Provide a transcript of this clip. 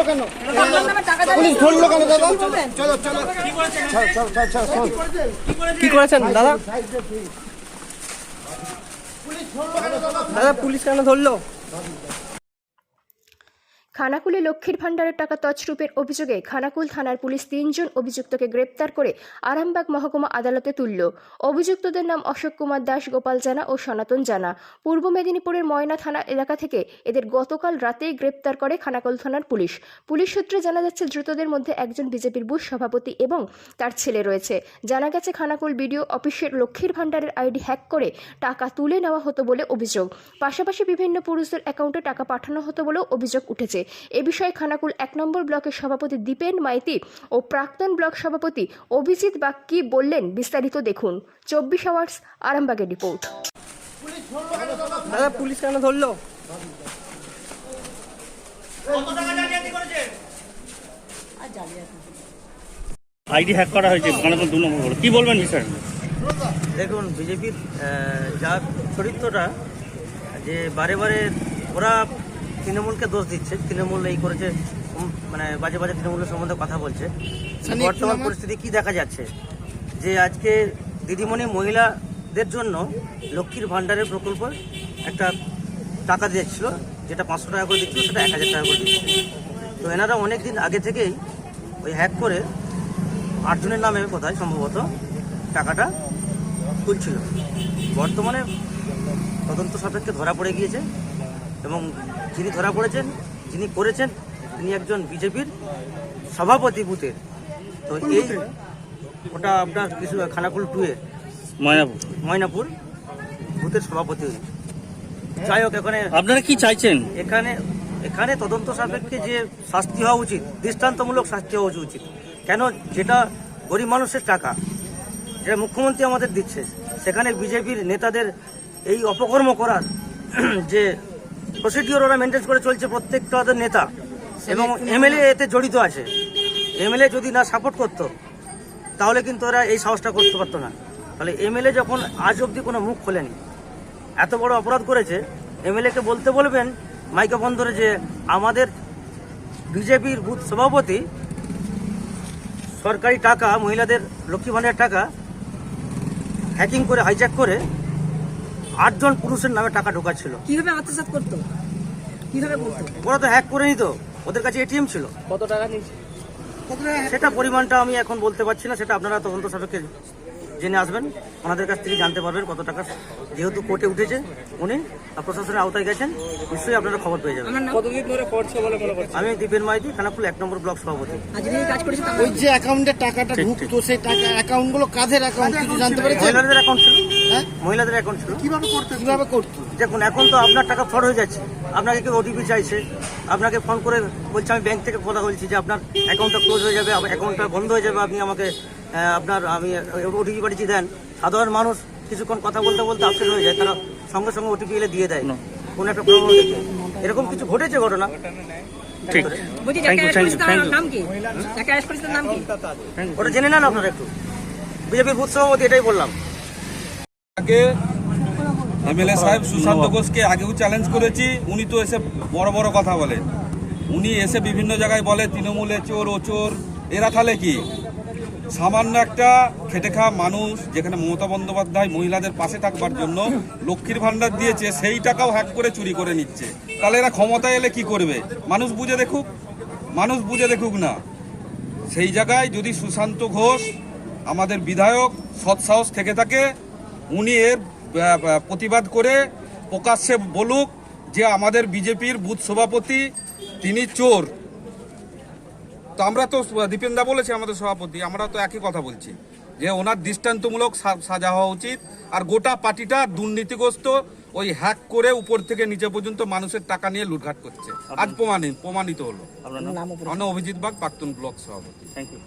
কেন? পুলিশ ধরলো কেন দাদা? চলো চলো, কি করেছেন দাদা? দাদা পুলিশ কেন ধরলো? খানাকুলে লক্ষ্মীর ভাণ্ডারের টাকা তছরূপের অভিযোগে খানাকুল থানার পুলিশ 3 জন অভিযুক্তকে গ্রেপ্তার করে আরামবাগ মহকুমা আদালতে তুলল। অভিযুক্তদের নাম অশোক কুমার দাস, গোপাল জানা ও সনাতন জানা। পূর্ব মেদিনীপুরের ময়না থানা এলাকা থেকে এদের গতকাল রাতেই গ্রেপ্তার করে খানাকুল থানার পুলিশ। পুলিশ সূত্রে জানা যাচ্ছে ধৃতদের মধ্যে একজন বিজেপির বুথ সভাপতি এবং তার ছেলে রয়েছে। জানা গেছে খানাকুল বিডিও অফিসের লক্ষ্মীর ভাণ্ডারের আইডি হ্যাক করে টাকা তুলে নেওয়া হতো বলে অভিযোগ। পাশাপাশি বিভিন্ন পুরুষদের অ্যাকাউন্টে টাকা পাঠানো হতো বলেও অভিযোগ উঠেছে। এ বিষয়ে খানাকুল 1 নম্বর ব্লকের সভাপতি দীপেন মাইতি ও প্রাক্তন ব্লক সভাপতি অভিজিৎ বাগ কি বললেন বিস্তারিত দেখুন 24 আওয়ার্স আরামবাগের রিপোর্ট। দাদা পুলিশ কেন ধরলো? আইডি হ্যাক করা হয়েছে খানাকুল 2 নম্বর। কি বলবেন বিষয়? দেখুন, বিজেপির যা চরিত্রটা, যে বারে বারে ওরা তৃণমূলকে দোষ দিচ্ছে, তৃণমূল এই করেছে, মানে বাজে বাজে তৃণমূলের সম্বন্ধে কথা বলছে। বর্তমান পরিস্থিতি কি দেখা যাচ্ছে, যে আজকে দিদিমণি মহিলাদের জন্য লক্ষ্মীর ভাণ্ডারের প্রকল্প একটা টাকা দিয়েছিল, যেটা 500 টাকা করে দিচ্ছিল, সেটা 1000 টাকা করে দিচ্ছে। তো এনারা অনেক দিন আগে থেকেই ওই হ্যাক করে 8 জনের নামে কোথায় সম্ভবত টাকাটা তুলছিল। বর্তমানে তদন্ত সাপেক্ষে ধরা পড়ে গিয়েছে এবং যিনি ধরা পড়েছেন, যিনি করেছেন, তিনি একজন বিজেপির সভাপতি বুথের। তো এই ওটা আপনার কিছু খানাকুল 2 এ ময়নাপুর বুথের সভাপতি। যাই হোক, এখানে আপনারা কি চাইছেন? এখানে তদন্ত সাপেক্ষে যে শাস্তি হওয়া উচিত, দৃষ্টান্তমূলক শাস্তি হওয়া উচিত। কেন, যেটা গরিব মানুষের টাকা, যেটা মুখ্যমন্ত্রী আমাদের দিচ্ছে, সেখানে বিজেপির নেতাদের এই অপকর্ম করার যে প্রসিডিওর ওরা মেনটেন করে চলছে, প্রত্যেকটা ওদের নেতা এবং এমএলএ এতে জড়িত আছে। এমএলএ যদি না সাপোর্ট করতো তাহলে কিন্তু ওরা এই সাহসটা করতে পারতো না। তাহলে এমএলএ যখন আজ অবধি কোনো মুখ খোলেনি, এত বড় অপরাধ করেছে, এমএলএকে বলতে বলবেন মাইকে ফোন ধরে যে আমাদের বিজেপির বুথ সভাপতি সরকারি টাকা, মহিলাদের লক্ষ্মী ভাণ্ডারের টাকা হ্যাকিং করে, হাইজ্যাক করে 8 জন পুরুষের নামে টাকা ঢোকাচ্ছিল। কিভাবে আত্মসাৎ করতো? কিভাবে করতো? ওরা তো হ্যাক করে নিত, ওদের কাছে এটিএম ছিল। কত টাকা নিয়েছে? সেটা পরিমাণটা আমি এখন বলতে পারছি না, সেটা আপনারা তদন্ত সাপেক্ষে জেনে আসবেন, ওনাদের কাছ থেকে জানতে পারবেন কত টাকা। যেহেতু কোর্টে উঠেছে, উনি প্রশাসনের আওতায় গেছেন, নিশ্চয়ই আপনারা খবর পেয়ে যাবেন। কতদিন ধরে করছে বলে মনে করছে? আমি দীপেন মাইতি, খানাকুল 1 নম্বর ব্লক সভাপতি। ওই যে অ্যাকাউন্টে টাকাটা ঢুকতো, সেই টাকা অ্যাকাউন্টগুলো কাদের অ্যাকাউন্ট কিছু জানতে পেরেছেন? মহিলাদের অ্যাকাউন্ট ছিল। হ্যাঁ, মহিলাদের অ্যাকাউন্ট ছিল। কিভাবে করতো? দেখুন, এখন তো আপনার টাকা ফ্রড হয়ে যাচ্ছে। আপনাকে কেউ ওটিপি চাইছে, আপনাকে ফোন করে বলছে আমি ব্যাংক থেকে কথা বলছি যে আপনার অ্যাকাউন্টটা ক্লোজ হয়ে যাবে, অ্যাকাউন্টটা বন্ধ হয়ে যাবে, আপনি আমাকে আমি ওটিপি পাঠিয়েছি দেন। সাধারণ মানুষ কিছুক্ষণ কথা বলতে বলতে আপসেট হয়ে যায়, তারা সঙ্গে সঙ্গে ওটিপি এলে দিয়ে দেয় কোনো একটা প্রবলেম দেখে। এরকম কিছু ঘটেছে ঘটনা। ঠিক, থ্যাংক ইউ, ওটা জেনে নেন আপনারা একটু। বিজেপির বুথ সভাপতি, এটাই বললাম। আগে এমএলএ সাহেব সুশান্ত ঘোষকে আগেও চ্যালেঞ্জ করেছি, উনি তো এসে বড় বড় কথা বলেন। উনি এসে বিভিন্ন জায়গায় বলে তৃণমূলে চোর, ও চোর। এরা তাহলে কি? সামান্য একটা খেটে খাওয়া মানুষ, যেখানে মমতা বন্দ্যোপাধ্যায় মহিলাদের পাশে থাকবার জন্য লক্ষ্মীর ভাণ্ডার দিয়েছে, সেই টাকাও হ্যাক করে চুরি করে নিচ্ছে। তাহলে এরা ক্ষমতায় এলে কি করবে? মানুষ বুঝে দেখুক না। সেই জায়গায় যদি সুশান্ত ঘোষ আমাদের বিধায়ক সৎসাহস থেকে থাকে, উনি এর প্রতিবাদ করে প্রকাশ্যে বলুক যে আমাদের বিজেপির বুথ সভাপতি তিনি চোর। তো আমরা তো দীপেনদা বলেছে আমাদের সভাপতি, আমরা তো একই কথা বলছি যে ওনার দৃষ্টান্তমূলক সাজা হওয়া উচিত। আর গোটা পার্টিটা দুর্নীতিগ্রস্ত, ওই হ্যাক করে উপর থেকে নিচে পর্যন্ত মানুষের টাকা নিয়ে লুটঘাট করছে। আজ প্রমাণিত হলো। আপনার নাম? অভিজিৎ বাগ, প্রাক্তন ব্লক সভাপতি। Thank you.